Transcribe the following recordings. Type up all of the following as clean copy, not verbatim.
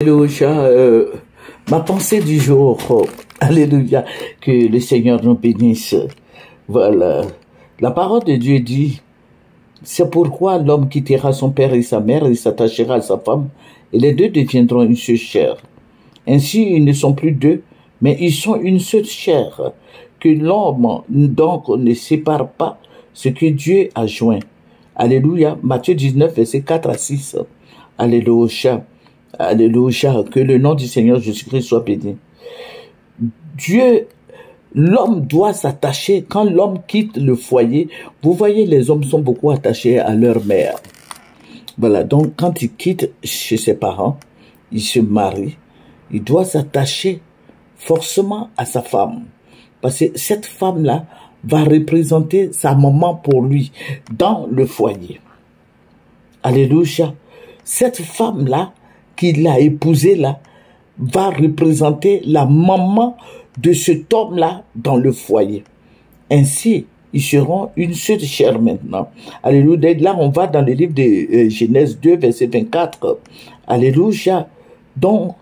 Alléluia, ma pensée du jour, alléluia, que le Seigneur nous bénisse. Voilà, la parole de Dieu dit, c'est pourquoi l'homme quittera son père et sa mère et s'attachera à sa femme, et les deux deviendront une seule chair. Ainsi, ils ne sont plus deux, mais ils sont une seule chair. Que l'homme donc ne sépare pas ce que Dieu a joint. Alléluia, Matthieu 19, versets 4 à 6. Alléluia. Alléluia, que le nom du Seigneur Jésus-Christ soit béni. L'homme doit s'attacher, quand l'homme quitte le foyer, vous voyez, les hommes sont beaucoup attachés à leur mère. Voilà, donc quand il quitte chez ses parents, il se marie, il doit s'attacher forcément à sa femme. Parce que cette femme-là va représenter sa maman pour lui dans le foyer. Alléluia. Cette femme-là, qu'il a épousée là, va représenter la maman de cet homme-là dans le foyer. Ainsi, ils seront une seule chair maintenant. Alléluia. Là, on va dans le livre de Genèse 2, verset 24. Alléluia. Donc,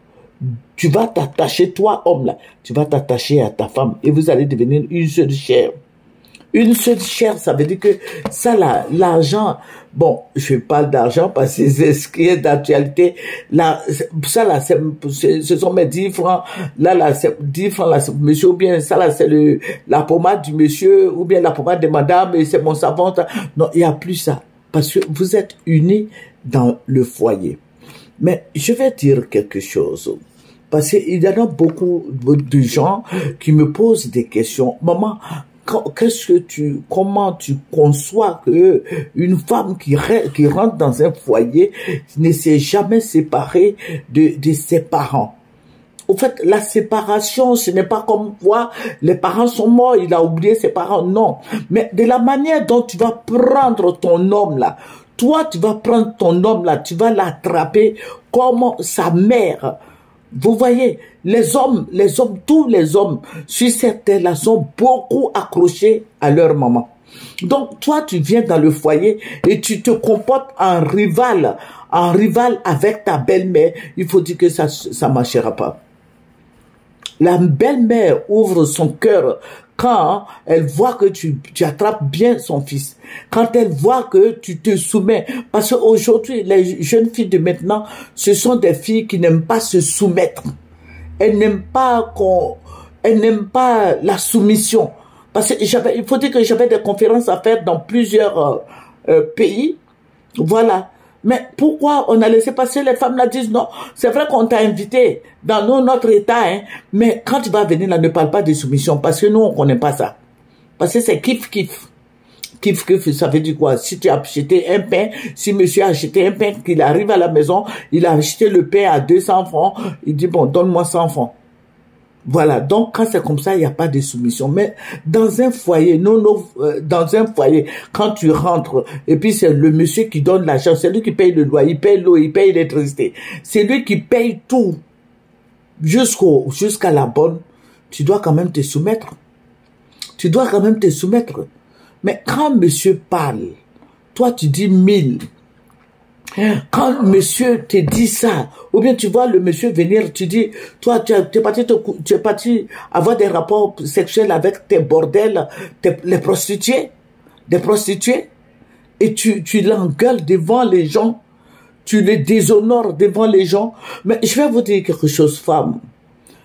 tu vas t'attacher, toi, homme là, tu vas t'attacher à ta femme et vous allez devenir une seule chair. Une seule chair, ça veut dire que ça, là, l'argent, bon, je parle d'argent parce que c'est ce qui est d'actualité. Là, ça, là, ce sont mes 10 francs. Là, c'est 10 francs, là, monsieur, ou bien, ça, là, c'est la pommade du monsieur, ou bien la pommade de madame, et c'est mon savon. Non, il n'y a plus ça. Parce que vous êtes unis dans le foyer. Mais je vais dire quelque chose. Parce qu'il y en a beaucoup de gens qui me posent des questions. Maman, comment tu conçois que une femme qui rentre dans un foyer ne s'est jamais séparée de ses parents? Au fait, la séparation, ce n'est pas comme quoi les parents sont morts, il a oublié ses parents, non. Mais de la manière dont tu vas prendre ton homme là, toi tu vas prendre ton homme là, tu vas l'attraper comme sa mère. Vous voyez, les hommes, tous les hommes sur cette terre-là sont beaucoup accrochés à leur maman. Donc, toi, tu viens dans le foyer et tu te comportes en rival avec ta belle-mère. Il faut dire que ça marchera pas. La belle-mère ouvre son cœur quand elle voit que tu attrapes bien son fils. Quand elle voit que tu te soumets. Parce qu'aujourd'hui, les jeunes filles de maintenant, ce sont des filles qui n'aiment pas se soumettre. Elles n'aiment pas la soumission. Parce que il faut dire que j'avais des conférences à faire dans plusieurs pays. Voilà. Mais pourquoi on a laissé passer? Les femmes là disent non, c'est vrai qu'on t'a invité dans notre état, hein, mais quand tu vas venir là, ne parle pas de soumission, parce que nous on connaît pas ça. Parce que c'est kiff. Kiff, ça veut dire quoi? Si tu as acheté un pain, si monsieur a acheté un pain, qu'il arrive à la maison, il a acheté le pain à 200 francs, il dit bon, donne-moi 100 francs. Voilà, donc quand c'est comme ça, il n'y a pas de soumission. Mais dans un foyer, dans un foyer, quand tu rentres, et puis c'est le monsieur qui donne l'argent, c'est lui qui paye le loyer, il paye l'eau, il paye l'électricité. C'est lui qui paye tout. Jusqu'à la bonne, tu dois quand même te soumettre. Tu dois quand même te soumettre. Mais quand monsieur parle, toi tu dis 1000. Quand monsieur te dit ça, ou bien tu vois le monsieur venir, tu dis, toi, tu es parti avoir des rapports sexuels avec tes bordels, les prostituées, des prostituées, et tu l'engueules devant les gens, tu les déshonores devant les gens. Mais je vais vous dire quelque chose, femmes.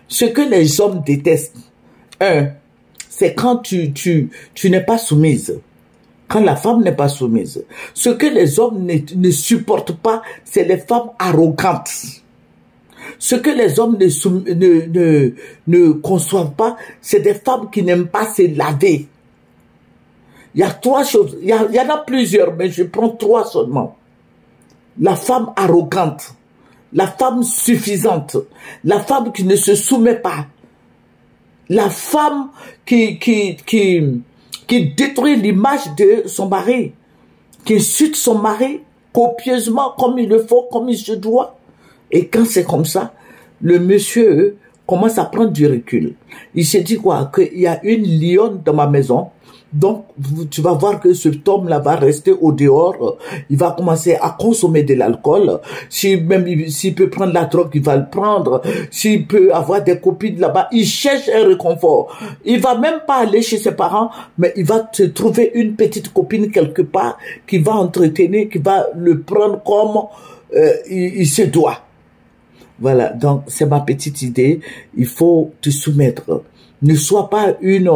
Ce que les hommes détestent, c'est quand tu n'es pas soumise. Quand la femme n'est pas soumise. Ce que les hommes ne supportent pas, c'est les femmes arrogantes. Ce que les hommes ne conçoivent pas, c'est des femmes qui n'aiment pas se laver. Il y a 3 choses. Il y en a plusieurs, mais je prends 3 seulement. La femme arrogante. La femme suffisante. La femme qui ne se soumet pas. La femme qui détruit l'image de son mari, qui insulte son mari copieusement, comme il le faut, comme il se doit. Et quand c'est comme ça, le monsieur commence à prendre du recul. Il s'est dit quoi? Qu'il y a une lionne dans ma maison. Donc, tu vas voir que cet homme-là va rester au dehors. Il va commencer à consommer de l'alcool. S'il peut prendre la drogue, il va le prendre. S'il peut avoir des copines là-bas, il cherche un réconfort. Il va même pas aller chez ses parents, mais il va te trouver une petite copine quelque part qui va entretenir, qui va le prendre comme il se doit. Voilà, donc c'est ma petite idée. Il faut te soumettre. Ne sois pas une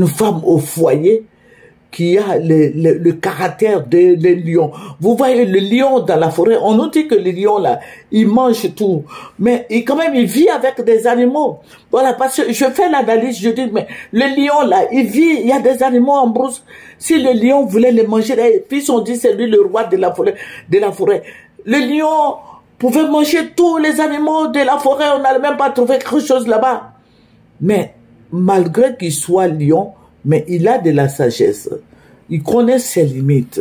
femme au foyer qui a le caractère de lion. Vous voyez le lion dans la forêt, on nous dit que le lion là, il mange tout, mais quand même il vit avec des animaux. Voilà, parce que je fais l'analyse, je dis mais le lion là, il vit, il y a des animaux en brousse. Si le lion voulait les manger, les fils ont dit c'est lui le roi de la forêt. Le lion pouvait manger tous les animaux de la forêt, on n'allait même pas trouver quelque chose là-bas. Mais malgré qu'il soit lion, mais il a de la sagesse. Il connaît ses limites.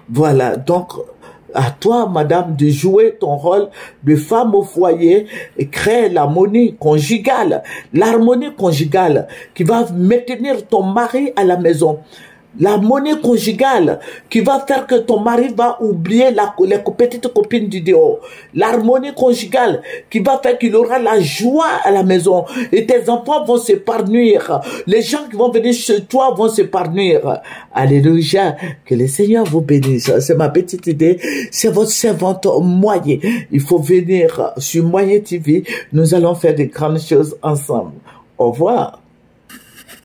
Voilà, donc à toi, madame, de jouer ton rôle de femme au foyer et créer l'harmonie conjugale. L'harmonie conjugale qui va maintenir ton mari à la maison. L'harmonie conjugale qui va faire que ton mari va oublier les petites copines du dehors. L'harmonie conjugale qui va faire qu'il aura la joie à la maison. Et tes enfants vont s'épanouir. Les gens qui vont venir chez toi vont s'épanouir. Alléluia. Que le Seigneur vous bénisse. C'est ma petite idée. C'est votre servante Moyen. Il faut venir sur Moyen TV. Nous allons faire de grandes choses ensemble. Au revoir.